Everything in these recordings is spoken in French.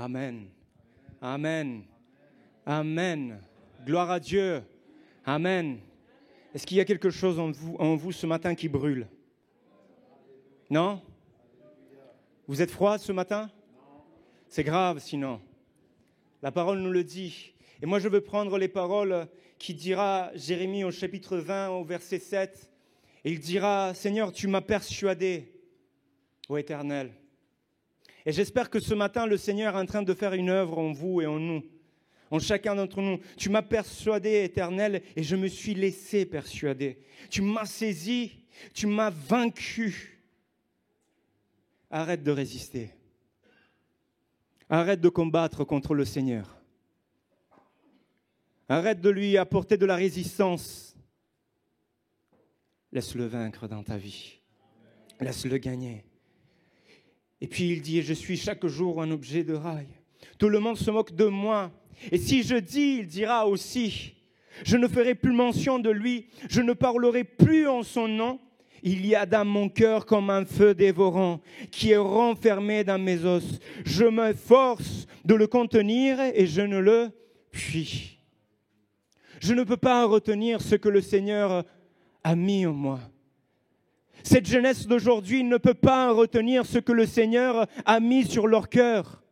Amen. Amen. Amen. Gloire à Dieu. Amen. Est-ce qu'il y a quelque chose en vous ce matin qui brûle? Non? Vous êtes froid ce matin? C'est grave sinon. La parole nous le dit. Et moi je veux prendre les paroles qui dira Jérémie au chapitre 20 au verset 7. Et il dira, Seigneur, tu m'as persuadé, ô Éternel. Et j'espère que ce matin, le Seigneur est en train de faire une œuvre en vous et en nous, en chacun d'entre nous. Tu m'as persuadé, Éternel, et je me suis laissé persuader. Tu m'as saisi, tu m'as vaincu. Arrête de résister. Arrête de combattre contre le Seigneur. Arrête de lui apporter de la résistance. Laisse-le vaincre dans ta vie. Laisse-le gagner. Et puis il dit, je suis chaque jour un objet de raille. Tout le monde se moque de moi. Et si je dis, il dira aussi, je ne ferai plus mention de lui, je ne parlerai plus en son nom. Il y a dans mon cœur comme un feu dévorant qui est renfermé dans mes os. Je m'efforce de le contenir et je ne le puis. Je ne peux pas retenir ce que le Seigneur a mis en moi. Cette jeunesse d'aujourd'hui ne peut pas retenir ce que le Seigneur a mis sur leur cœur.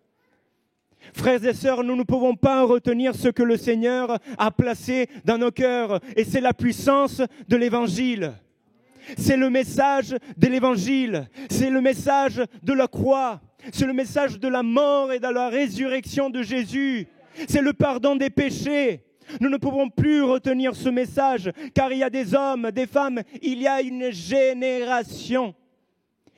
Frères et sœurs, nous ne pouvons pas retenir ce que le Seigneur a placé dans nos cœurs. Et c'est la puissance de l'Évangile. C'est le message de l'Évangile. C'est le message de la croix. C'est le message de la mort et de la résurrection de Jésus. C'est le pardon des péchés. Nous ne pouvons plus retenir ce message, car il y a des hommes, des femmes, il y a une génération,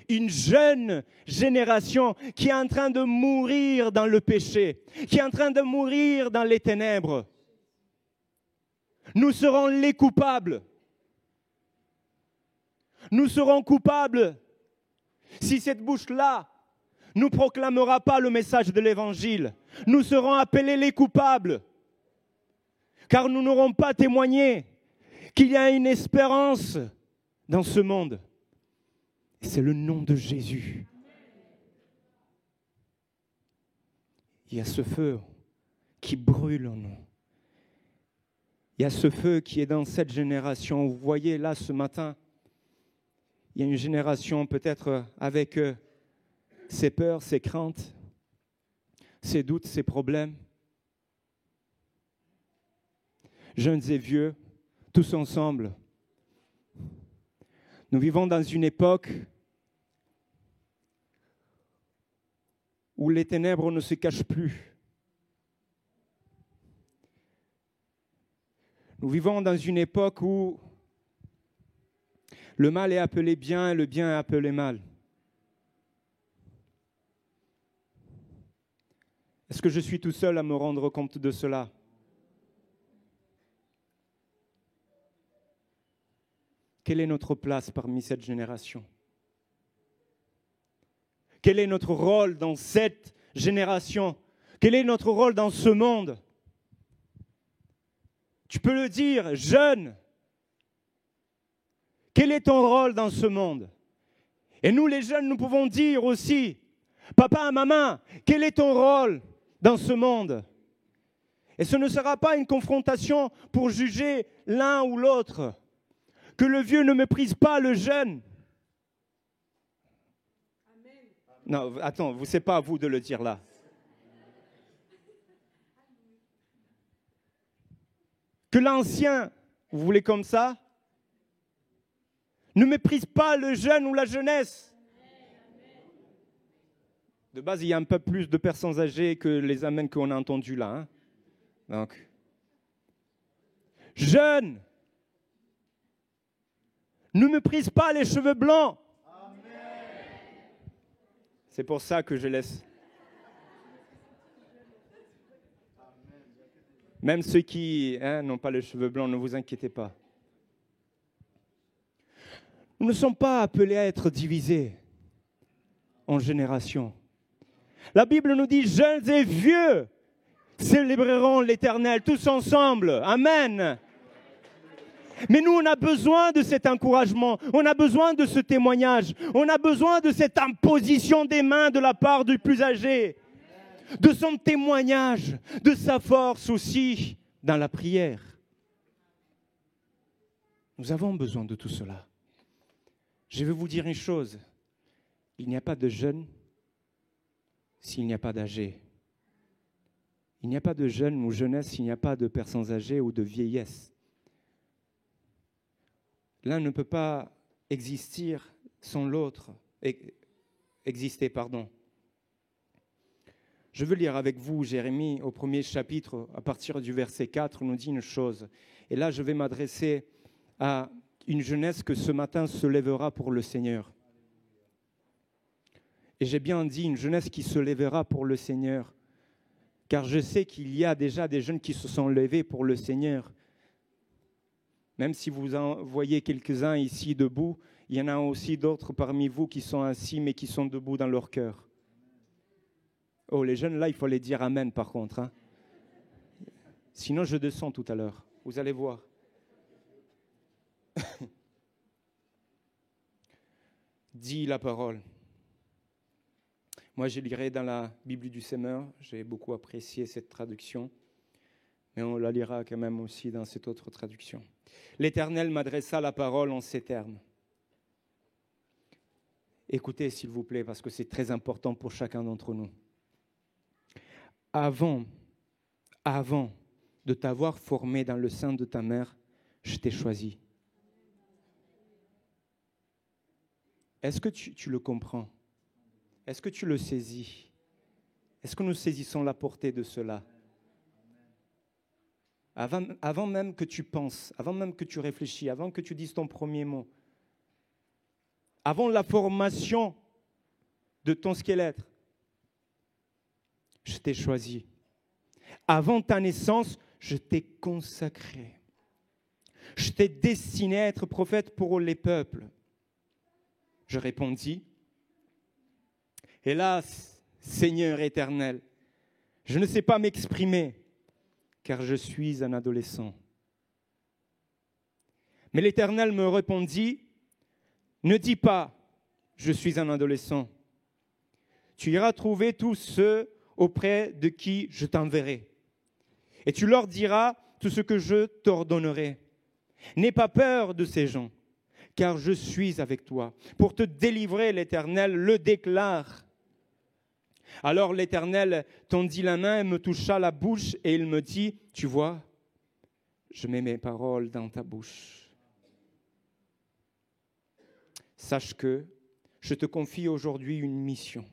une jeune génération qui est en train de mourir dans le péché, qui est en train de mourir dans les ténèbres. Nous serons les coupables. Nous serons coupables si cette bouche-là ne proclamera pas le message de l'Évangile. Nous serons appelés les coupables. Car nous n'aurons pas témoigné qu'il y a une espérance dans ce monde. Et c'est le nom de Jésus. Il y a ce feu qui brûle en nous. Il y a ce feu qui est dans cette génération. Vous voyez là ce matin, il y a une génération peut-être avec ses peurs, ses craintes, ses doutes, ses problèmes. Jeunes et vieux, tous ensemble. Nous vivons dans une époque où les ténèbres ne se cachent plus. Nous vivons dans une époque où le mal est appelé bien et le bien est appelé mal. Est-ce que je suis tout seul à me rendre compte de cela ? Quelle est notre place parmi cette génération? Quel est notre rôle dans cette génération? Quel est notre rôle dans ce monde? Tu peux le dire, jeune. Quel est ton rôle dans ce monde? Et nous, les jeunes, nous pouvons dire aussi, papa, maman, quel est ton rôle dans ce monde? Et ce ne sera pas une confrontation pour juger l'un ou l'autre. Que le vieux ne méprise pas le jeune. Amen. Non, attends, c'est pas à vous de le dire là. Que l'ancien, vous voulez comme ça, ne méprise pas le jeune ou la jeunesse. De base, il y a un peu plus de personnes âgées que les amens qu'on a entendus là. Hein. Donc, jeune. Ne méprise pas les cheveux blancs. Amen. C'est pour ça que je laisse. Même ceux qui n'ont pas les cheveux blancs, ne vous inquiétez pas. Nous ne sommes pas appelés à être divisés en générations. La Bible nous dit, jeunes et vieux célébreront l'Éternel tous ensemble. Amen. Mais nous, on a besoin de cet encouragement, on a besoin de ce témoignage, on a besoin de cette imposition des mains de la part du plus âgé. de son témoignage, de sa force aussi dans la prière. Nous avons besoin de tout cela. Je vais vous dire une chose, il n'y a pas de jeune s'il n'y a pas d'âgé. Il n'y a pas de jeune ou jeunesse s'il n'y a pas de personnes âgées ou de vieillesse. L'un ne peut pas exister sans l'autre. Je veux lire avec vous Jérémie au premier chapitre, à partir du verset 4, nous dit une chose. Et là, je vais m'adresser à une jeunesse que ce matin se lèvera pour le Seigneur. Et j'ai bien dit une jeunesse qui se lèvera pour le Seigneur. Car je sais qu'il y a déjà des jeunes qui se sont levés pour le Seigneur. Même si vous en voyez quelques-uns ici debout, il y en a aussi d'autres parmi vous qui sont assis, mais qui sont debout dans leur cœur. Oh, les jeunes là, il faut les dire amen par contre. Hein. Sinon, je descends tout à l'heure. Vous allez voir. Dis la parole. Moi, je lirai dans la Bible du Semeur. J'ai beaucoup apprécié cette traduction. Mais on la lira quand même aussi dans cette autre traduction. L'Éternel m'adressa la parole en ces termes. Écoutez, s'il vous plaît, parce que c'est très important pour chacun d'entre nous. Avant de t'avoir formé dans le sein de ta mère, je t'ai choisi. Est-ce que tu le comprends? Est-ce que tu le saisis? Est-ce que nous saisissons la portée de cela? Avant même que tu penses, avant même que tu réfléchis, avant que tu dises ton premier mot, avant la formation de ton squelette, je t'ai choisi. Avant ta naissance, je t'ai consacré. Je t'ai destiné à être prophète pour les peuples. Je répondis, hélas, Seigneur éternel, je ne sais pas m'exprimer, car je suis un adolescent. Mais l'Éternel me répondit, ne dis pas, je suis un adolescent. Tu iras trouver tous ceux auprès de qui je t'enverrai. Et tu leur diras tout ce que je t'ordonnerai. N'aie pas peur de ces gens, car je suis avec toi. Pour te délivrer, l'Éternel le déclare. Alors l'Éternel tendit la main et me toucha la bouche et il me dit, tu vois, je mets mes paroles dans ta bouche. Sache que je te confie aujourd'hui une mission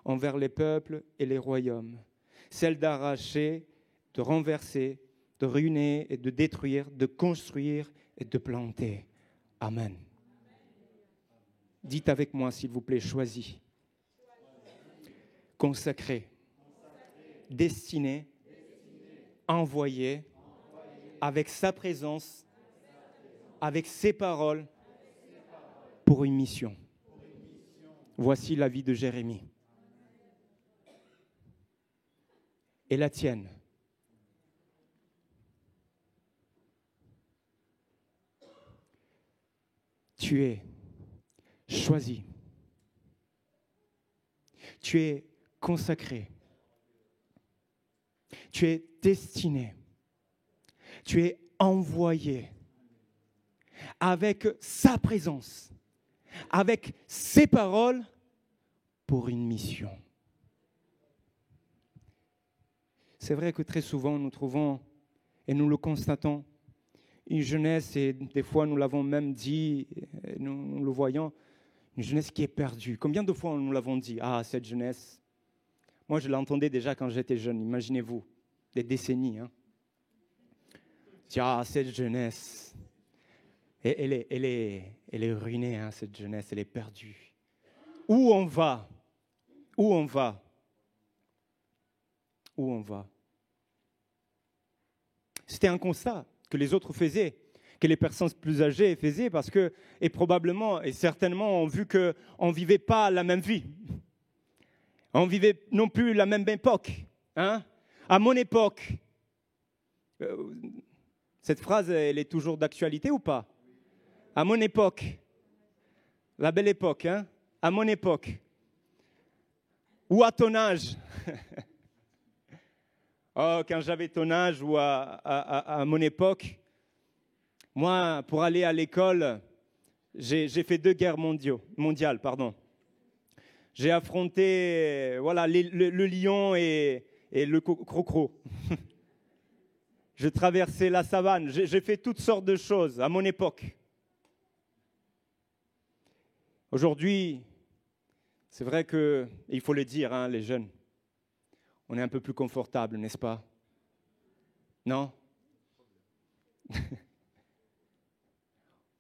envers les peuples et les royaumes, celle d'arracher, de renverser, de ruiner et de détruire, de construire et de planter. Amen. Dites avec moi, s'il vous plaît, choisi, consacré, destiné, envoyé, avec sa présence, avec ses paroles, pour une mission. Voici la vie de Jérémie. Et la tienne. Tu es choisi. Tu es consacré. Tu es destiné. Tu es envoyé avec sa présence, avec ses paroles pour une mission. C'est vrai que très souvent nous trouvons, et nous le constatons, une jeunesse, et des fois nous l'avons même dit, nous le voyons, une jeunesse qui est perdue. Combien de fois nous l'avons dit? Ah, cette jeunesse. Moi, je l'entendais déjà quand j'étais jeune, imaginez-vous, des décennies. Ah, cette jeunesse. Et elle est ruinée, cette jeunesse, elle est perdue. Où on va? Où on va? Où on va? C'était un constat que les autres faisaient, que les personnes plus âgées faisaient, parce que, et probablement, et certainement, ont vu qu'on ne vivait pas la même vie. On ne vivait non plus la même époque. À mon époque, cette phrase, elle est toujours d'actualité ou pas? À mon époque, la belle époque, à mon époque. Ou à ton âge. Oh, quand j'avais ton âge ou à mon époque, moi, pour aller à l'école, j'ai fait 2 guerres mondiales. J'ai affronté le lion et le crocro. Je traversais la savane. J'ai fait toutes sortes de choses à mon époque. Aujourd'hui, c'est vrai que, il faut le dire, hein, les jeunes, on est un peu plus confortable, n'est-ce pas? Non?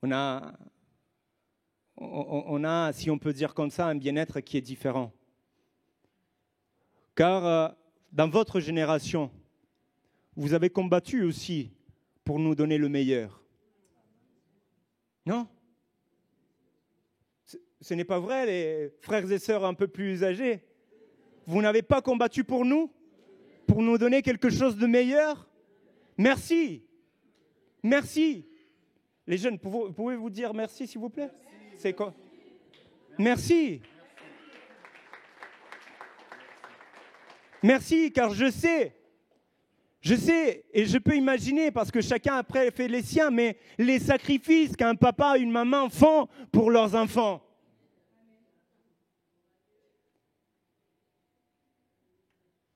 On a, si on peut dire comme ça, un bien-être qui est différent. Car dans votre génération, vous avez combattu aussi pour nous donner le meilleur. Non? Ce n'est pas vrai, les frères et sœurs un peu plus âgés. Vous n'avez pas combattu pour nous donner quelque chose de meilleur? Merci. Merci. Les jeunes, pouvez-vous dire merci, s'il vous plaît? C'est quoi? Merci. Merci, car je sais, et je peux imaginer, parce que chacun après fait les siens, mais les sacrifices qu'un papa et une maman font pour leurs enfants.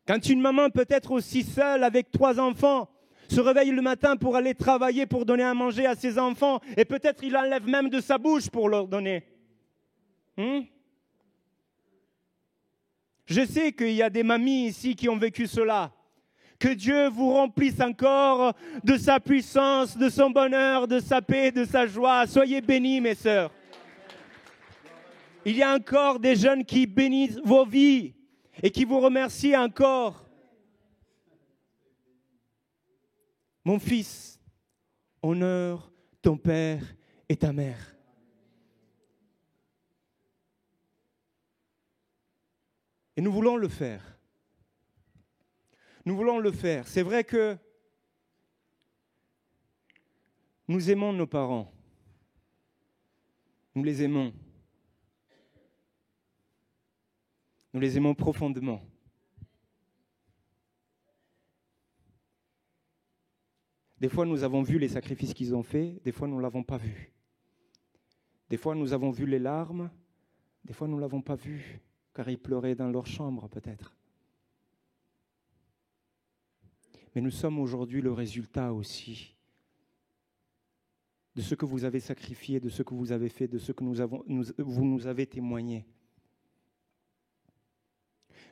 Quand une maman peut être aussi seule avec 3 enfants, se réveille le matin pour aller travailler, pour donner à manger à ses enfants, et peut-être il enlève même de sa bouche pour leur donner. Je sais qu'il y a des mamies ici qui ont vécu cela. Que Dieu vous remplisse encore de sa puissance, de son bonheur, de sa paix, de sa joie. Soyez bénis, mes sœurs. Il y a encore des jeunes qui bénissent vos vies et qui vous remercient encore. Mon fils, honore ton père et ta mère. Et nous voulons le faire. Nous voulons le faire. C'est vrai que nous aimons nos parents. Nous les aimons. Nous les aimons profondément. Des fois, nous avons vu les sacrifices qu'ils ont faits. Des fois, nous ne l'avons pas vu. Des fois, nous avons vu les larmes. Des fois, nous ne l'avons pas vu, car ils pleuraient dans leur chambre, peut-être. Mais nous sommes aujourd'hui le résultat aussi de ce que vous avez sacrifié, de ce que vous avez fait, de ce que vous nous avez témoigné.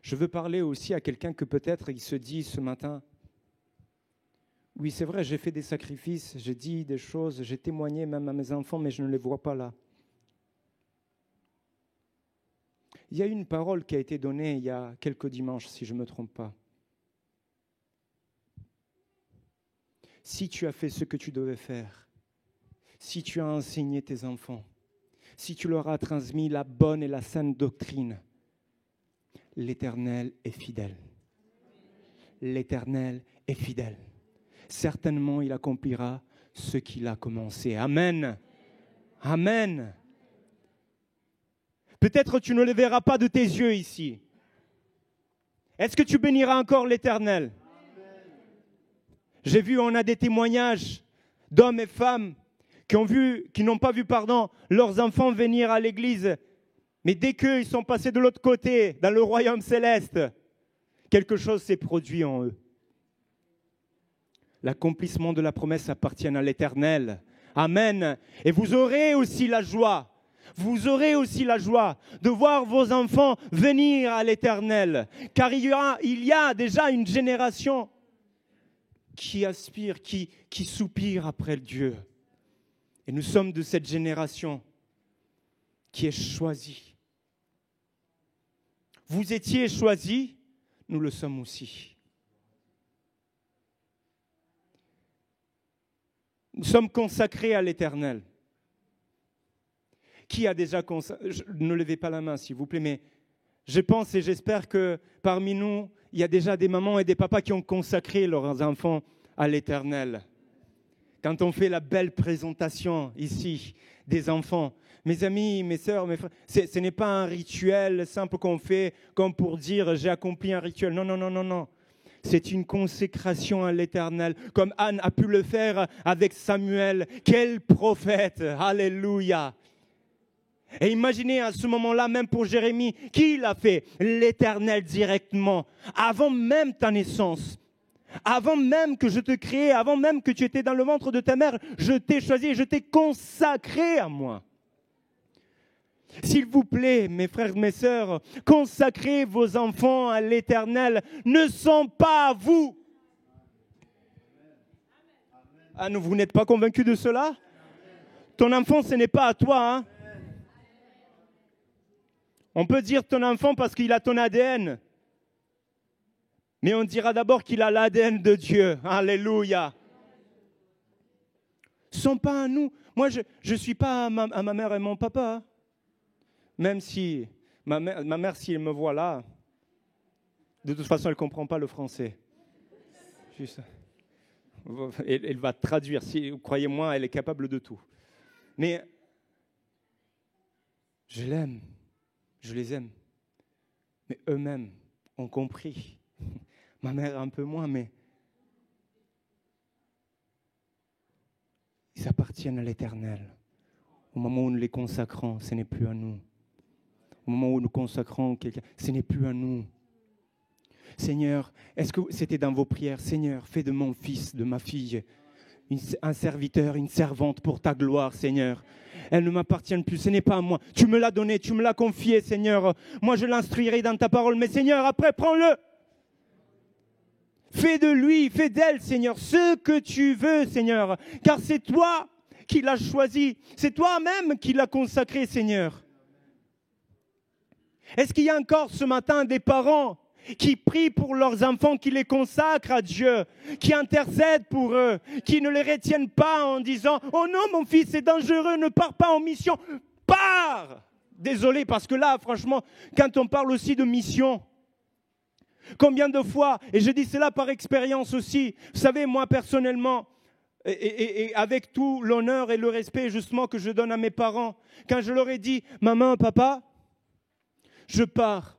Je veux parler aussi à quelqu'un que peut-être il se dit ce matin, oui, c'est vrai, j'ai fait des sacrifices, j'ai dit des choses, j'ai témoigné même à mes enfants, mais je ne les vois pas là. Il y a une parole qui a été donnée il y a quelques dimanches, si je ne me trompe pas. Si tu as fait ce que tu devais faire, si tu as enseigné tes enfants, si tu leur as transmis la bonne et la saine doctrine, l'Éternel est fidèle. L'Éternel est fidèle. Certainement, il accomplira ce qu'il a commencé. Amen. Amen. Peut-être tu ne le verras pas de tes yeux ici. Est-ce que tu béniras encore l'Éternel? J'ai vu, on a des témoignages d'hommes et femmes qui n'ont pas vu, leurs enfants venir à l'église. Mais dès qu'ils sont passés de l'autre côté, dans le royaume céleste, quelque chose s'est produit en eux. L'accomplissement de la promesse appartient à l'Éternel. Amen. Et vous aurez aussi la joie. Vous aurez aussi la joie de voir vos enfants venir à l'Éternel. Car il y a déjà une génération qui aspire, qui soupire après Dieu. Et nous sommes de cette génération qui est choisie. Vous étiez choisis, nous le sommes aussi. Nous sommes consacrés à l'Éternel. Qui a déjà consacré? Ne levez pas la main, s'il vous plaît, mais je pense et j'espère que parmi nous, il y a déjà des mamans et des papas qui ont consacré leurs enfants à l'Éternel. quand on fait la belle présentation ici des enfants. Mes amis, mes sœurs, mes frères, ce n'est pas un rituel simple qu'on fait comme pour dire j'ai accompli un rituel. Non, non, non, non, non. C'est une consécration à l'Éternel, comme Anne a pu le faire avec Samuel. Quel prophète! Alléluia! Et imaginez à ce moment-là, même pour Jérémie, qui l'a fait? L'Éternel directement, avant même ta naissance. Avant même que je te crée, avant même que tu étais dans le ventre de ta mère, je t'ai choisi et je t'ai consacré à moi. S'il vous plaît, mes frères, mes sœurs, consacrez vos enfants à l'Éternel, ne sont pas à vous. Ah non, vous n'êtes pas convaincus de cela? Ton enfant, ce n'est pas à toi. Hein? On peut dire ton enfant parce qu'il a ton ADN. Mais on dira d'abord qu'il a l'ADN de Dieu. Alléluia. Ce ne sont pas à nous. Moi, je ne suis pas à ma mère et mon papa. Hein. Même si ma mère, si elle me voit là, de toute façon, elle ne comprend pas le français. Juste, elle va traduire. Croyez-moi, elle est capable de tout. Mais je l'aime. Je les aime. Mais eux-mêmes ont compris. Ma mère un peu moins, mais ils appartiennent à l'Éternel. Au moment où nous les consacrons, ce n'est plus à nous. Au moment où nous consacrons quelqu'un, ce n'est plus à nous. Seigneur, est-ce que c'était dans vos prières? Seigneur, fais de mon fils, de ma fille, un serviteur, une servante pour ta gloire, Seigneur. Elle ne m'appartient plus, ce n'est pas à moi. Tu me l'as donné, tu me l'as confié, Seigneur. Moi, je l'instruirai dans ta parole. Mais Seigneur, après, prends-le. Fais de lui, fais d'elle, Seigneur, ce que tu veux, Seigneur. Car c'est toi qui l'as choisi. C'est toi-même qui l'as consacré, Seigneur. Est-ce qu'il y a encore ce matin des parents qui prient pour leurs enfants, qui les consacrent à Dieu, qui intercèdent pour eux, qui ne les retiennent pas en disant « Oh non, mon fils, c'est dangereux, ne pars pas en mission, pars !» Désolé, parce que là, franchement, quand on parle aussi de mission, combien de fois, et je dis cela par expérience aussi, vous savez, moi personnellement, et avec tout l'honneur et le respect justement que je donne à mes parents, quand je leur ai dit « Maman, papa, je pars. »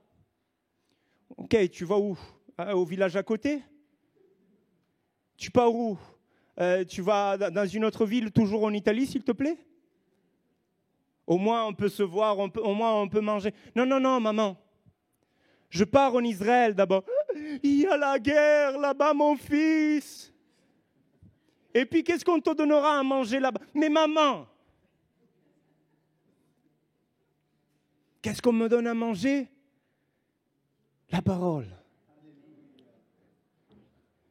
Ok, tu vas où? Au village à côté? Tu pars où? Tu vas dans une autre ville, toujours en Italie, s'il te plaît? Au moins, on peut se voir, au moins, on peut manger. Non, non, non, maman. Je pars en Israël d'abord. Il y a la guerre là-bas, mon fils. Et puis, qu'est-ce qu'on te donnera à manger là-bas? Mais maman, qu'est-ce qu'on me donne à manger? La parole.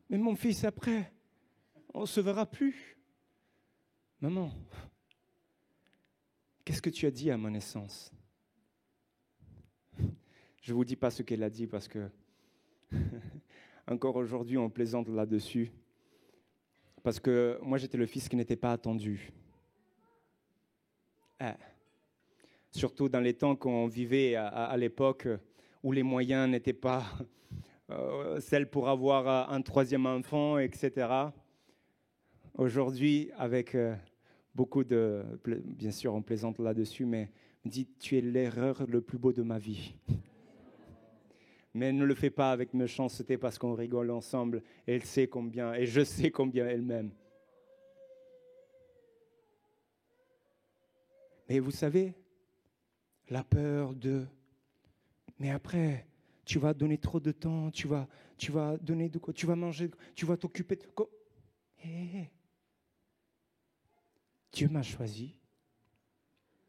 Mais mon fils, après, on ne se verra plus. Maman, qu'est-ce que tu as dit à ma naissance? Je ne vous dis pas ce qu'elle a dit parce que encore aujourd'hui, on plaisante là-dessus. Parce que moi, j'étais le fils qui n'était pas attendu. Surtout dans les temps qu'on vivait à l'époque où les moyens n'étaient pas celles pour avoir un troisième enfant, etc. Aujourd'hui, avec beaucoup de... Bien sûr, on plaisante là-dessus, mais on dit, tu es l'erreur le plus beau de ma vie. Mais elle ne le fait pas avec méchanceté parce qu'on rigole ensemble. Et elle sait combien, et je sais combien elle m'aime. Mais vous savez, la peur de... Mais après, tu vas donner trop de temps, tu vas donner de quoi, tu vas manger, tu vas t'occuper de quoi. Hey. Dieu m'a choisi,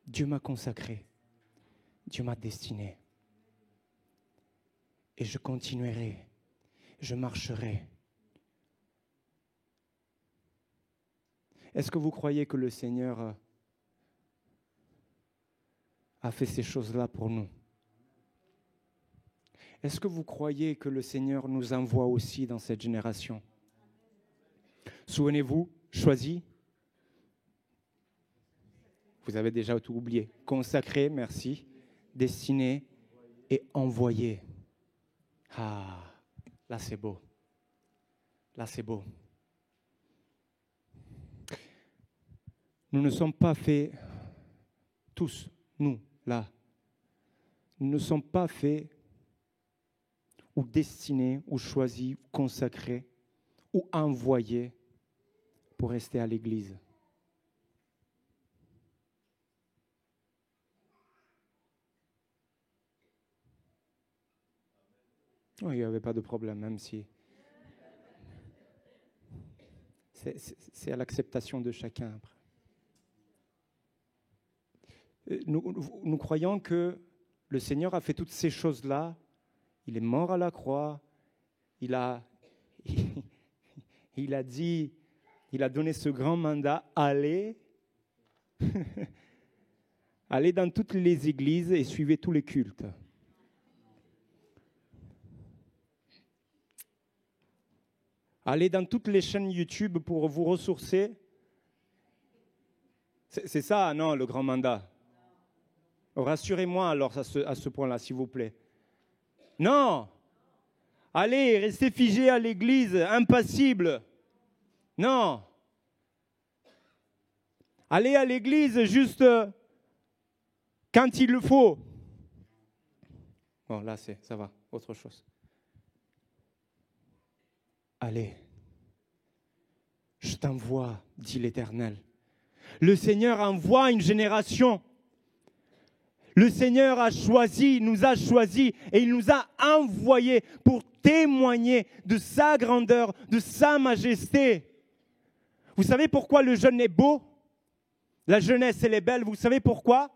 Dieu m'a consacré, Dieu m'a destiné. Et je continuerai, je marcherai. Est-ce que vous croyez que le Seigneur a fait ces choses-là pour nous? Est-ce que vous croyez que le Seigneur nous envoie aussi dans cette génération? Souvenez-vous, choisi. Vous avez déjà tout oublié. Consacré, merci. Destiné et envoyé. Ah, là c'est beau. Là c'est beau. Nous ne sommes pas faits, tous, nous, là, nous ne sommes pas faits ou destinés, ou choisis, ou consacrés, ou envoyés pour rester à l'église. Oh, il n'y avait pas de problème, même si c'est à l'acceptation de chacun après. Nous croyons que le Seigneur a fait toutes ces choses-là. Il est mort à la croix. Il a dit, il a donné ce grand mandat, allez, allez dans toutes les églises et suivez tous les cultes. Allez dans toutes les chaînes YouTube pour vous ressourcer. C'est ça, non, le grand mandat. Rassurez-moi alors à ce point-là, s'il vous plaît. Non. Allez, restez figés à l'église, impassible. Non. Allez à l'église juste quand il le faut. Bon, là, ça va, autre chose. Allez, je t'envoie, dit l'Éternel. Le Seigneur envoie une génération. Le Seigneur nous a choisis et il nous a envoyés pour témoigner de sa grandeur, de sa majesté. Vous savez pourquoi le jeune est beau? La jeunesse, elle est belle. Vous savez pourquoi?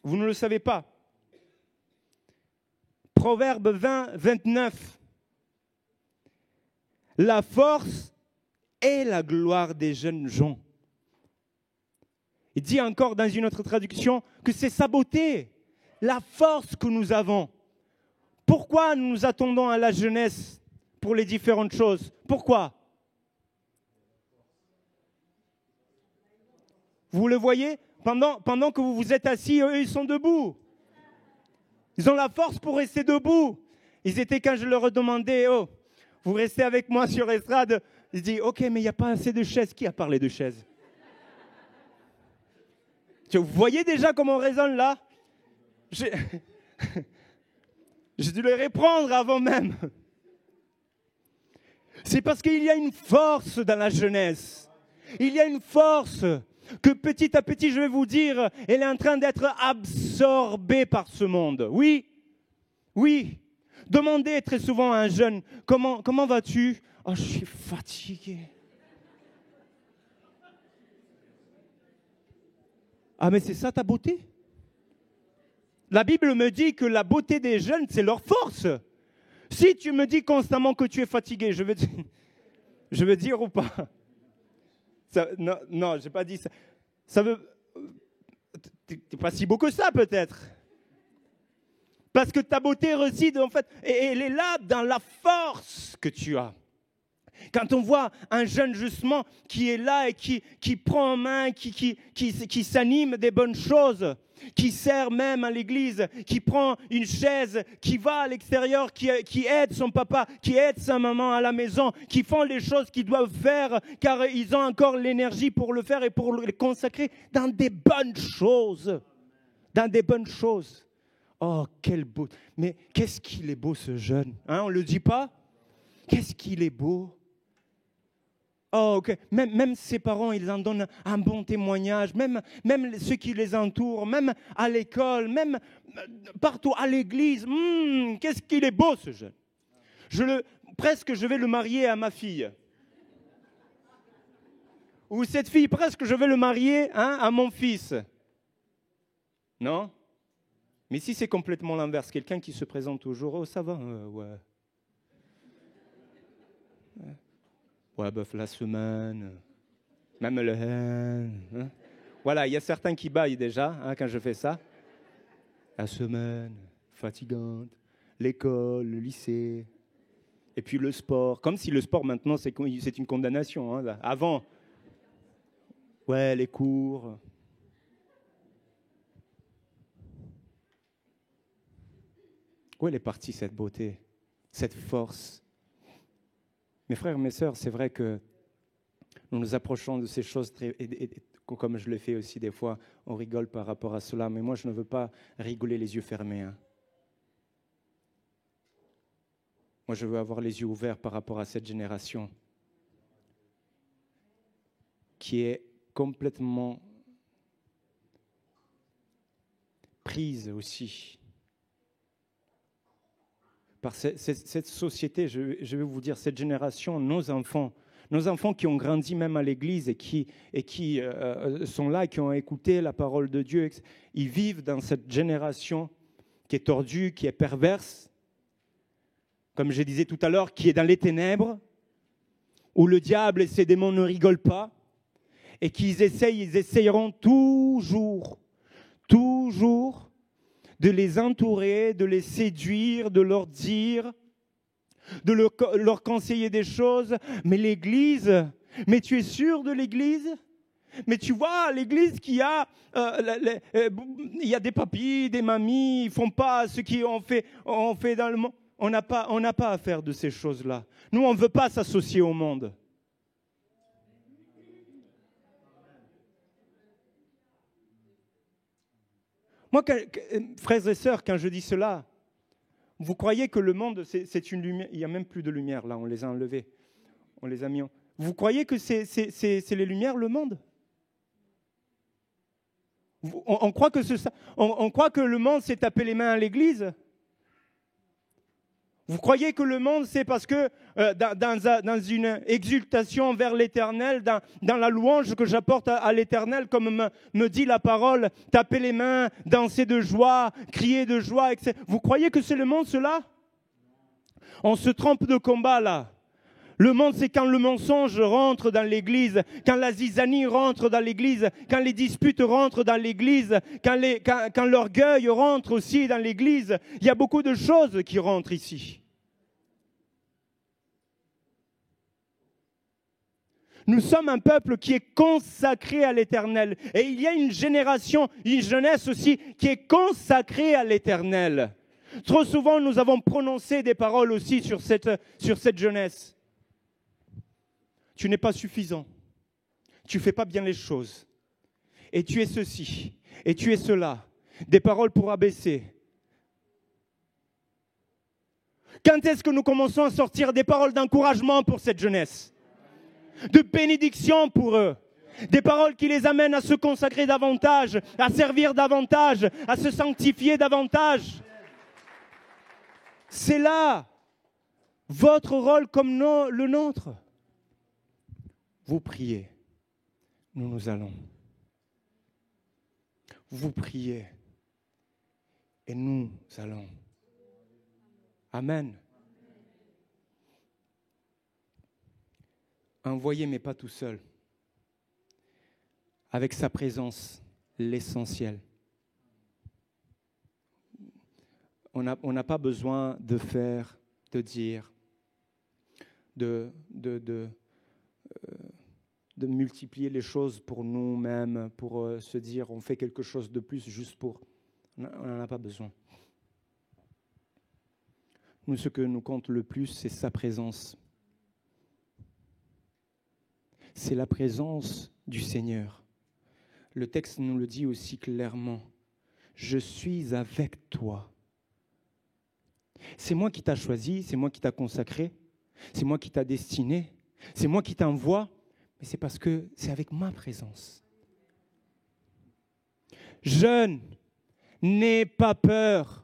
Vous ne le savez pas. Proverbe 20, 29. La force et la gloire des jeunes gens. Il dit encore dans une autre traduction que c'est sa beauté, la force que nous avons. Pourquoi nous nous attendons à la jeunesse pour les différentes choses? Pourquoi? Vous le voyez? Pendant que vous vous êtes assis, eux, ils sont debout. Ils ont la force pour rester debout. Ils étaient, quand je leur demandais, oh, vous restez avec moi sur estrade, ils disent, ok, mais il n'y a pas assez de chaises. Qui a parlé de chaises? Vous voyez déjà comment on raisonne là? J'ai dû les reprendre avant même. C'est parce qu'il y a une force dans la jeunesse. Il y a une force que petit à petit, je vais vous dire, elle est en train d'être absorbée par ce monde. Oui, oui. Demandez très souvent à un jeune, comment vas-tu? Oh, je suis fatigué. Ah, mais c'est ça ta beauté? La Bible me dit que la beauté des jeunes, c'est leur force. Si tu me dis constamment que tu es fatigué, je veux dire ou pas? Non, je n'ai pas dit ça. Ça veut... Tu n'es pas si beau que ça, peut-être. Parce que ta beauté réside, en fait, et elle est là dans la force que tu as. Quand on voit un jeune, justement, qui est là et qui prend en main, qui s'anime des bonnes choses, qui sert même à l'église, qui prend une chaise, qui va à l'extérieur, qui aide son papa, qui aide sa maman à la maison, qui font les choses qu'ils doivent faire, car ils ont encore l'énergie pour le faire et pour le consacrer dans des bonnes choses. Dans des bonnes choses. Oh, quel beau. Mais qu'est-ce qu'il est beau, ce jeune. On ne le dit pas? Qu'est-ce qu'il est beau. Oh, ok. Même ses parents, ils en donnent un bon témoignage. Même ceux qui les entourent, même à l'école, même partout, à l'église. Qu'est-ce qu'il est beau, ce jeune. Presque, je vais le marier à ma fille. Ou cette fille, presque, je vais le marier à mon fils. Non? Mais si c'est complètement l'inverse, quelqu'un qui se présente toujours, oh, ça va, ouais. Ouais, bof, la semaine, même le... Hein. Voilà, il y a certains qui baillent déjà quand je fais ça. La semaine, fatigante, l'école, le lycée, et puis le sport. Comme si le sport, maintenant, c'est une condamnation. Là. Avant, ouais, les cours. Où elle est partie, cette beauté, cette force? Mes frères et mes sœurs, c'est vrai que nous nous approchons de ces choses, comme je le fais aussi des fois, on rigole par rapport à cela, mais moi je ne veux pas rigoler les yeux fermés. Hein. Moi je veux avoir les yeux ouverts par rapport à cette génération qui est complètement prise aussi par cette société, je vais vous dire, cette génération, nos enfants qui ont grandi même à l'église et qui sont là, qui ont écouté la parole de Dieu, ils vivent dans cette génération qui est tordue, qui est perverse, comme je disais tout à l'heure, qui est dans les ténèbres, où le diable et ses démons ne rigolent pas, et qu'ils essayeront toujours de les entourer, de les séduire, de leur dire, de leur conseiller des choses. Mais l'Église, mais tu es sûr de l'Église ? Mais tu vois, l'Église il y a des papis, des mamies, ils ne font pas ce qu'on fait dans le monde. On n'a pas à faire de ces choses-là. Nous, on ne veut pas s'associer au monde. Moi, frères et sœurs, quand je dis cela, vous croyez que le monde, c'est une lumière? Il n'y a même plus de lumière, là, on les a enlevés. On les a mis Vous croyez que c'est les lumières, le monde? On croit que le monde s'est tapé les mains à l'église? Vous croyez que le monde, c'est parce que dans une exultation vers l'éternel, dans la louange que j'apporte à l'éternel, comme me dit la parole, taper les mains, danser de joie, crier de joie, etc. Vous croyez que c'est le monde, cela? On se trompe de combat, là. Le monde, c'est quand le mensonge rentre dans l'église, quand la zizanie rentre dans l'église, quand les disputes rentrent dans l'église, quand l'orgueil rentre aussi dans l'église. Il y a beaucoup de choses qui rentrent ici. Nous sommes un peuple qui est consacré à l'éternel. Et il y a une génération, une jeunesse aussi, qui est consacrée à l'éternel. Trop souvent, nous avons prononcé des paroles aussi sur cette jeunesse. Tu n'es pas suffisant. Tu ne fais pas bien les choses. Et tu es ceci. Et tu es cela. Des paroles pour abaisser. Quand est-ce que nous commençons à sortir des paroles d'encouragement pour cette jeunesse? De bénédiction pour eux? Des paroles qui les amènent à se consacrer davantage, à servir davantage, à se sanctifier davantage. C'est là votre rôle comme le nôtre. Vous priez, nous allons. Vous priez et nous allons. Amen. Envoyé, mais pas tout seul. Avec sa présence, l'essentiel. On n'a pas besoin de faire, de dire, de multiplier les choses pour nous-mêmes, pour se dire on fait quelque chose de plus juste pour... On n'en a pas besoin. Nous, ce que nous compte le plus, c'est sa présence. C'est la présence du Seigneur. Le texte nous le dit aussi clairement. Je suis avec toi. C'est moi qui t'ai choisi, c'est moi qui t'ai consacré, c'est moi qui t'ai destiné, c'est moi qui t'envoie, mais c'est parce que c'est avec ma présence. Jeune, n'aie pas peur.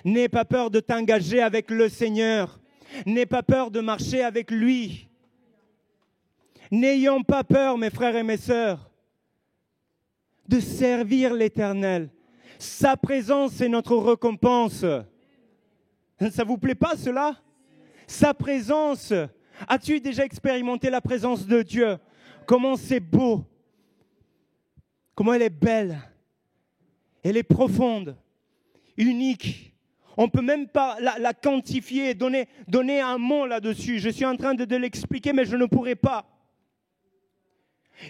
N'aie pas peur de t'engager avec le Seigneur. N'aie pas peur de marcher avec lui. N'ayons pas peur, mes frères et mes sœurs, de servir l'Éternel. Sa présence est notre récompense. Ça ne vous plaît pas cela? Sa présence. As-tu déjà expérimenté la présence de Dieu? Comment c'est beau. Comment elle est belle. Elle est profonde, unique. On ne peut même pas la quantifier, donner un mot là-dessus. Je suis en train de l'expliquer, mais je ne pourrai pas.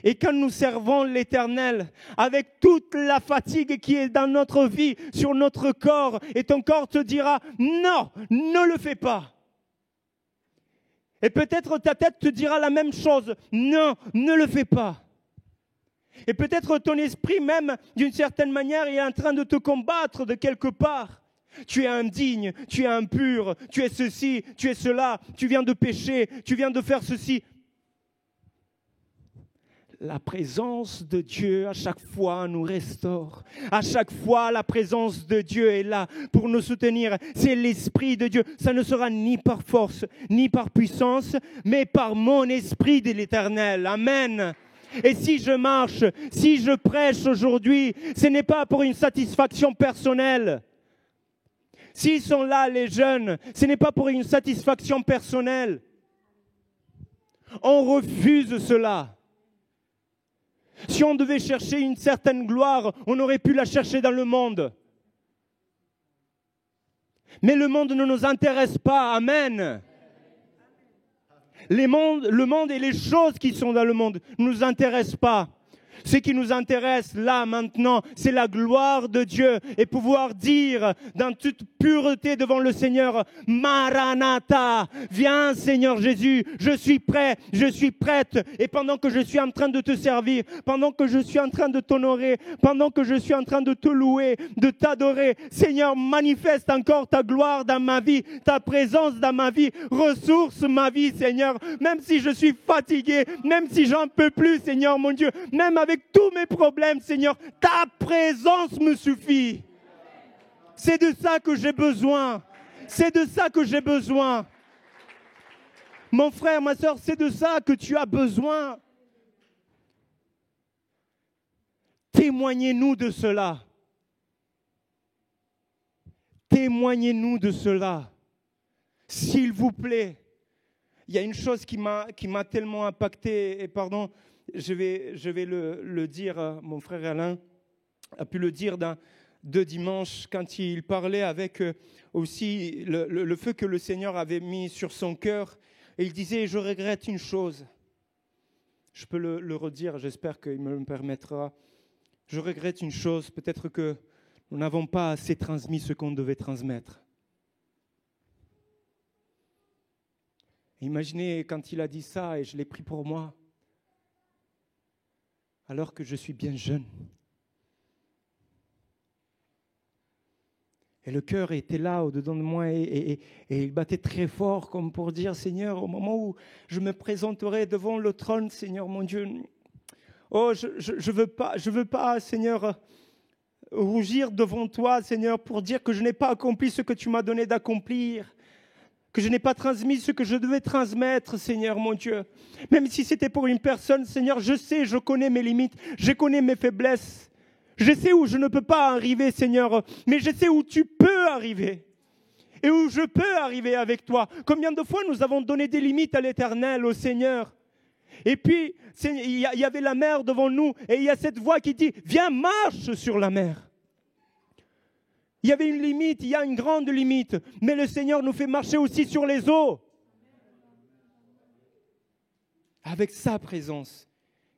Et quand nous servons l'Éternel avec toute la fatigue qui est dans notre vie, sur notre corps, et ton corps te dira, non, ne le fais pas. Et peut-être ta tête te dira la même chose. Non, ne le fais pas. Et peut-être ton esprit même, d'une certaine manière, est en train de te combattre de quelque part. Tu es indigne, tu es impur, tu es ceci, tu es cela, tu viens de pécher, tu viens de faire ceci. La présence de Dieu, à chaque fois, nous restaure. À chaque fois, la présence de Dieu est là pour nous soutenir. C'est l'Esprit de Dieu. Ça ne sera ni par force, ni par puissance, mais par mon Esprit de l'Éternel. Amen. Et si je marche, si je prêche aujourd'hui, ce n'est pas pour une satisfaction personnelle. S'ils sont là, les jeunes, ce n'est pas pour une satisfaction personnelle. On refuse cela. Si on devait chercher une certaine gloire, on aurait pu la chercher dans le monde. Mais le monde ne nous intéresse pas. Amen. Le monde et les choses qui sont dans le monde ne nous intéressent pas. Ce qui nous intéresse là, maintenant, c'est la gloire de Dieu et pouvoir dire dans toute pureté devant le Seigneur, Maranatha, viens Seigneur Jésus, je suis prêt, je suis prête. Et pendant que je suis en train de te servir, pendant que je suis en train de t'honorer, pendant que je suis en train de te louer, de t'adorer, Seigneur, manifeste encore ta gloire dans ma vie, ta présence dans ma vie, ressource ma vie, Seigneur, même si je suis fatigué, même si j'en peux plus, Seigneur mon Dieu, même avec tous mes problèmes, Seigneur, ta présence me suffit. C'est de ça que j'ai besoin. C'est de ça que j'ai besoin. Mon frère, ma soeur, c'est de ça que tu as besoin. Témoignez-nous de cela. Témoignez-nous de cela. S'il vous plaît. Il y a une chose qui m'a tellement impacté, et pardon, je vais le dire, mon frère Alain a pu le dire de dimanche quand il parlait avec aussi le feu que le Seigneur avait mis sur son cœur. Et il disait, je regrette une chose. Je peux le redire, j'espère qu'il me le permettra. Je regrette une chose, peut-être que nous n'avons pas assez transmis ce qu'on devait transmettre. Imaginez quand il a dit ça, et je l'ai pris pour moi, alors que je suis bien jeune. Et le cœur était là au-dedans de moi et il battait très fort comme pour dire, Seigneur, au moment où je me présenterai devant le trône, Seigneur mon Dieu, oh, je veux pas, Seigneur, rougir devant toi, Seigneur, pour dire que je n'ai pas accompli ce que tu m'as donné d'accomplir, que je n'ai pas transmis ce que je devais transmettre, Seigneur mon Dieu. Même si c'était pour une personne, Seigneur, je connais mes limites, je connais mes faiblesses. Je sais où je ne peux pas arriver, Seigneur, mais je sais où tu peux arriver. Et où je peux arriver avec toi. Combien de fois nous avons donné des limites à l'Éternel, au Seigneur. Et puis, il y avait la mer devant nous, et il y a cette voix qui dit, viens, marche sur la mer. Il y avait une limite, il y a une grande limite, mais le Seigneur nous fait marcher aussi sur les eaux. Avec sa présence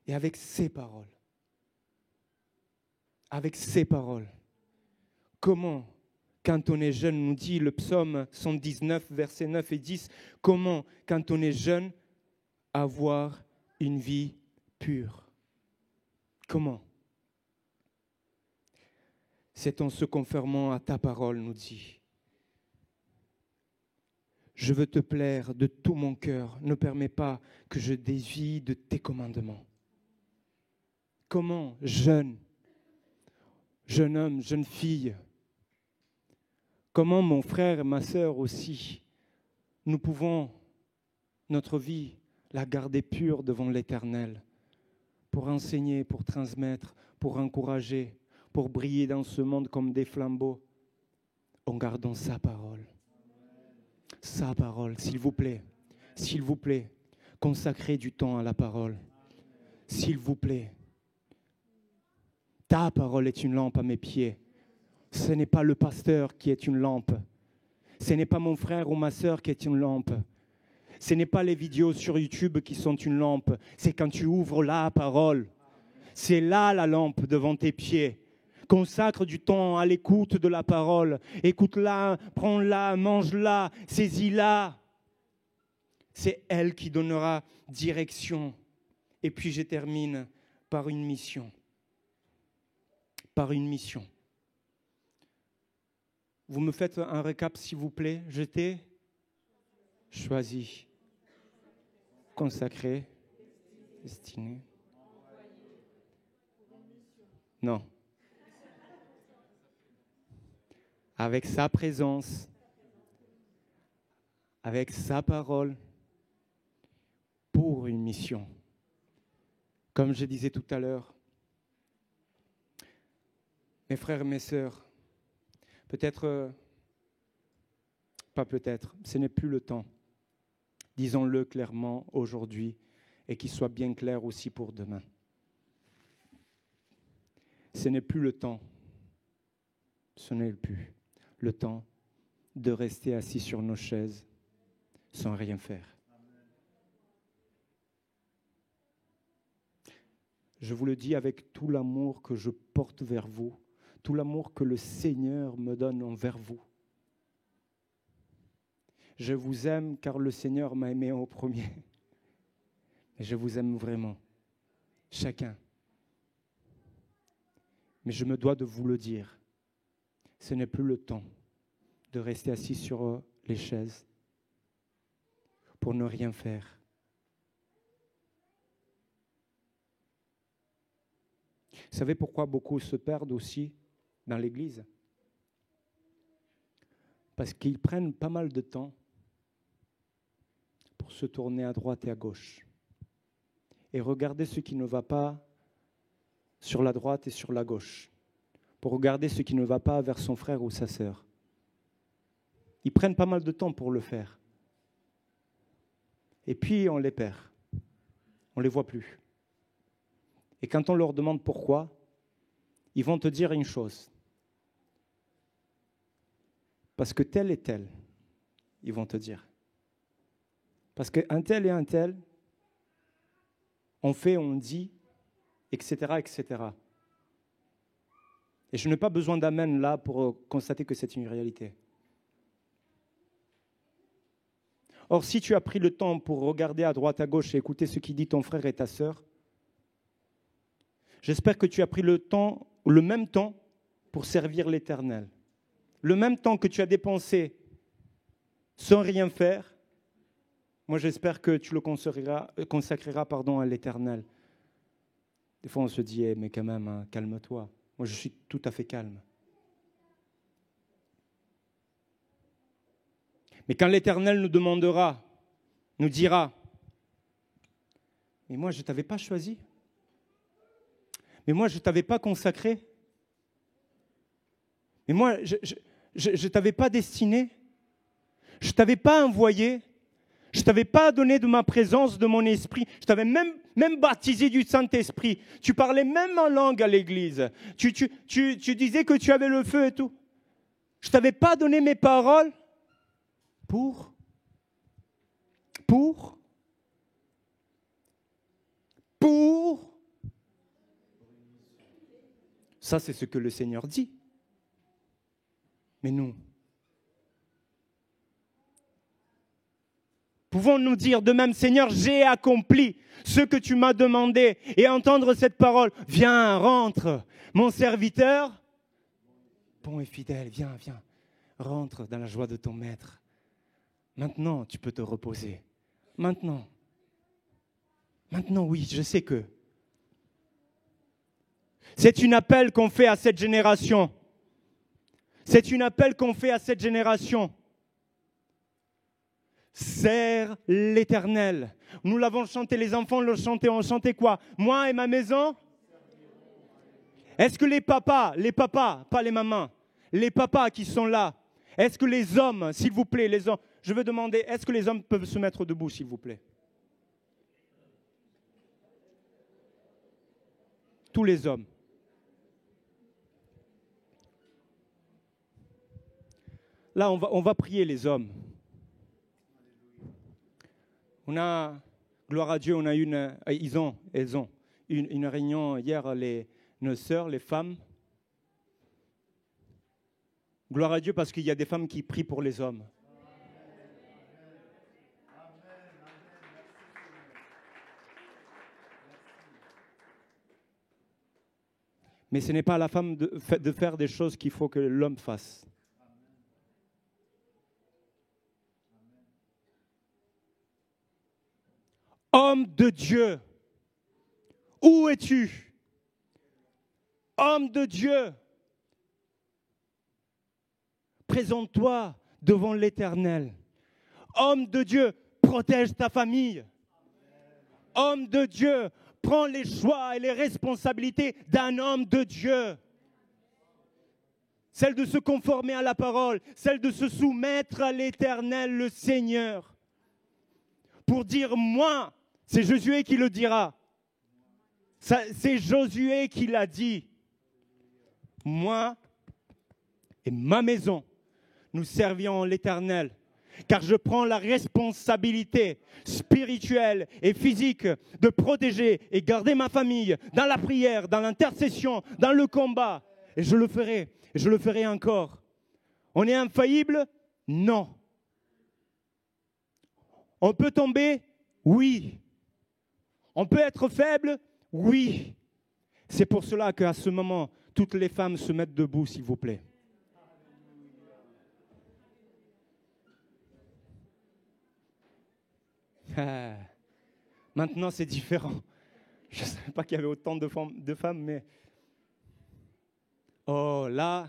et avec ses paroles. Avec ses paroles. Comment, quand on est jeune, nous dit le psaume 119, versets 9 et 10, comment, quand on est jeune, avoir une vie pure? Comment? C'est en se conformant à ta parole, nous dit. Je veux te plaire de tout mon cœur. Ne permets pas que je dévie de tes commandements. Comment, jeune homme, jeune fille, comment mon frère et ma sœur aussi, nous pouvons, notre vie, la garder pure devant l'Éternel, pour enseigner, pour transmettre, pour encourager, pour briller dans ce monde comme des flambeaux, en gardant sa parole. Sa parole, s'il vous plaît, consacrez du temps à la parole. S'il vous plaît. Ta parole est une lampe à mes pieds. Ce n'est pas le pasteur qui est une lampe. Ce n'est pas mon frère ou ma sœur qui est une lampe. Ce n'est pas les vidéos sur YouTube qui sont une lampe. C'est quand tu ouvres la parole. C'est là la lampe devant tes pieds. Consacre du temps à l'écoute de la parole. Écoute-la, prends-la, mange-la, saisis-la. C'est elle qui donnera direction. Et puis je termine par une mission. Par une mission. Vous me faites un récap, s'il vous plaît. Je t'ai choisi, consacré, destiné. Non. Avec sa présence, avec sa parole, pour une mission. Comme je disais tout à l'heure, mes frères et mes sœurs, ce n'est plus le temps. Disons-le clairement aujourd'hui et qu'il soit bien clair aussi pour demain. Ce n'est plus le temps, ce n'est plus le temps de rester assis sur nos chaises sans rien faire. Je vous le dis avec tout l'amour que je porte vers vous, tout l'amour que le Seigneur me donne envers vous. Je vous aime car le Seigneur m'a aimé au premier. Et je vous aime vraiment, chacun. Mais je me dois de vous le dire, ce n'est plus le temps de rester assis sur les chaises pour ne rien faire. Vous savez pourquoi beaucoup se perdent aussi dans l'Église? Parce qu'ils prennent pas mal de temps pour se tourner à droite et à gauche et regarder ce qui ne va pas sur la droite et sur la gauche, pour regarder ce qui ne va pas vers son frère ou sa sœur. Ils prennent pas mal de temps pour le faire. Et puis on les perd. On ne les voit plus. Et quand on leur demande pourquoi, ils vont te dire une chose. Parce que tel et tel, ils vont te dire. Parce qu'un tel et un tel, on fait, on dit, etc., etc. Et je n'ai pas besoin d'amen là pour constater que c'est une réalité. Or, si tu as pris le temps pour regarder à droite, à gauche et écouter ce qui dit ton frère et ta sœur, j'espère que tu as pris le même temps pour servir l'Éternel. Le même temps que tu as dépensé sans rien faire, moi j'espère que tu le consacreras à l'Éternel. Des fois on se dit, mais quand même, hein, calme-toi. Moi je suis tout à fait calme. Mais quand l'Éternel nous demandera, nous dira, mais moi je ne t'avais pas choisi. Mais moi, je ne t'avais pas consacré. Mais moi, je ne t'avais pas destiné. Je ne t'avais pas envoyé. Je ne t'avais pas donné de ma présence, de mon esprit. Je t'avais même baptisé du Saint-Esprit. Tu parlais même en langue à l'église. Tu disais que tu avais le feu et tout. Je ne t'avais pas donné mes paroles pour. Ça, c'est ce que le Seigneur dit. Mais nous, pouvons-nous dire de même, Seigneur, j'ai accompli ce que tu m'as demandé, et entendre cette parole, viens, rentre, mon serviteur, bon et fidèle, viens, rentre dans la joie de ton maître. Maintenant, tu peux te reposer. Maintenant, oui, je sais que c'est un appel qu'on fait à cette génération. C'est un appel qu'on fait à cette génération. Sers l'Éternel. Nous l'avons chanté, les enfants l'ont chanté. On chantait quoi? Moi et ma maison? Est-ce que les papas, pas les mamans, les papas qui sont là, est-ce que les hommes, s'il vous plaît, les hommes, je veux demander, est-ce que les hommes peuvent se mettre debout, s'il vous plaît? Tous les hommes. Là, on va prier les hommes. On a, gloire à Dieu, ils ont une réunion hier, nos sœurs, les femmes. Gloire à Dieu parce qu'il y a des femmes qui prient pour les hommes. Mais ce n'est pas à la femme de faire des choses qu'il faut que l'homme fasse. Homme de Dieu, où es-tu? Homme de Dieu, présente-toi devant l'Éternel. Homme de Dieu, protège ta famille. Homme de Dieu, prends les choix et les responsabilités d'un homme de Dieu. Celle de se conformer à la parole, celle de se soumettre à l'Éternel, le Seigneur. Pour dire moi, c'est Josué qui le dira. C'est Josué qui l'a dit. Moi et ma maison, nous servirons l'Éternel. Car je prends la responsabilité spirituelle et physique de protéger et garder ma famille dans la prière, dans l'intercession, dans le combat. Et je le ferai. Et je le ferai encore. On est infaillible? Non. On peut tomber? Oui. On peut être faible? Oui. C'est pour cela qu'à ce moment, toutes les femmes se mettent debout, s'il vous plaît. Maintenant, c'est différent. Je ne savais pas qu'il y avait autant de femmes, mais... Oh, là,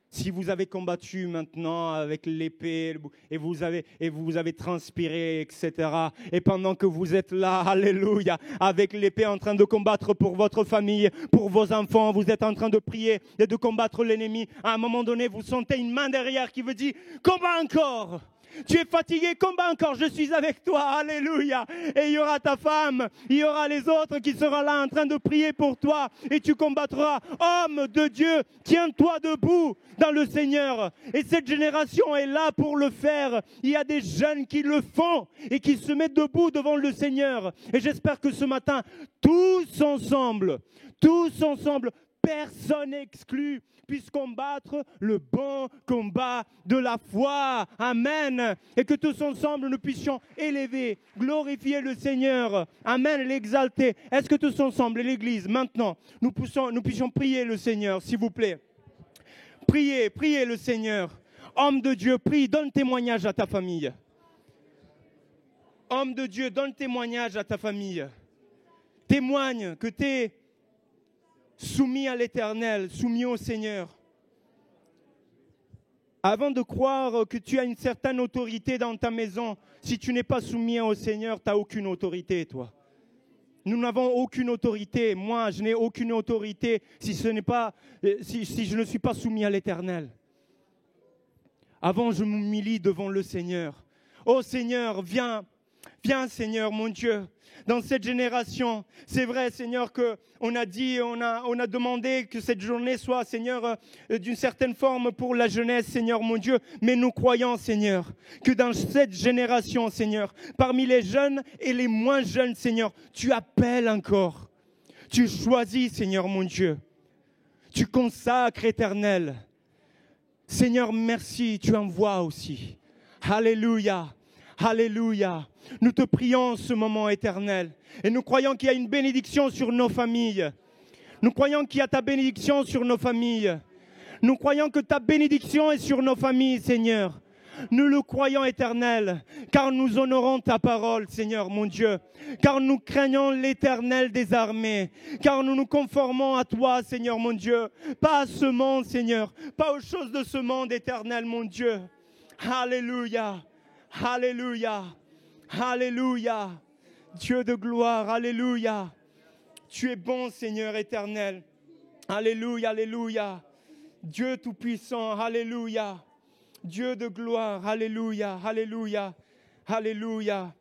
si vous avez combattu maintenant avec l'épée et vous avez transpiré, etc. Et pendant que vous êtes là, alléluia, avec l'épée en train de combattre pour votre famille, pour vos enfants, vous êtes en train de prier et de combattre l'ennemi. À un moment donné, vous sentez une main derrière qui vous dit « Combat encore !» Tu es fatigué, combat encore, je suis avec toi, alléluia. Et il y aura ta femme, il y aura les autres qui seront là en train de prier pour toi. Et tu combattras. Homme de Dieu, tiens-toi debout dans le Seigneur. Et cette génération est là pour le faire. Il y a des jeunes qui le font et qui se mettent debout devant le Seigneur. Et j'espère que ce matin, tous ensemble, personne exclu, puisse combattre le bon combat de la foi. Amen. Et que tous ensemble, nous puissions élever, glorifier le Seigneur. Amen, l'exalter. Est-ce que tous ensemble, l'Église, maintenant, nous puissions prier le Seigneur, s'il vous plaît. Priez le Seigneur. Homme de Dieu, prie, donne témoignage à ta famille. Homme de Dieu, donne témoignage à ta famille. Témoigne que tu es soumis à l'Éternel, soumis au Seigneur. Avant de croire que tu as une certaine autorité dans ta maison, si tu n'es pas soumis au Seigneur, tu n'as aucune autorité, toi. Nous n'avons aucune autorité. Moi, je n'ai aucune autorité si je ne suis pas soumis à l'Éternel. Avant, je m'humilie devant le Seigneur. Oh Seigneur, viens Seigneur, mon Dieu. Dans cette génération, c'est vrai, Seigneur, qu'on a dit, on a demandé que cette journée soit, Seigneur, d'une certaine forme pour la jeunesse, Seigneur, mon Dieu. Mais nous croyons, Seigneur, que dans cette génération, Seigneur, parmi les jeunes et les moins jeunes, Seigneur, tu appelles encore. Tu choisis, Seigneur, mon Dieu. Tu consacres, Éternel. Seigneur, merci, tu envoies aussi. Alléluia. Alléluia. Nous te prions en ce moment, Éternel. Et nous croyons qu'il y a une bénédiction sur nos familles. Nous croyons qu'il y a ta bénédiction sur nos familles. Nous croyons que ta bénédiction est sur nos familles, Seigneur. Nous le croyons, Éternel, car nous honorons ta parole, Seigneur, mon Dieu. Car nous craignons l'Éternel des armées. Car nous nous conformons à toi, Seigneur, mon Dieu. Pas à ce monde, Seigneur. Pas aux choses de ce monde, Éternel, mon Dieu. Alléluia. Alléluia. Alléluia. Dieu de gloire, alléluia. Tu es bon, Seigneur éternel. Alléluia, alléluia. Dieu tout-puissant, alléluia. Dieu de gloire, alléluia, alléluia, alléluia.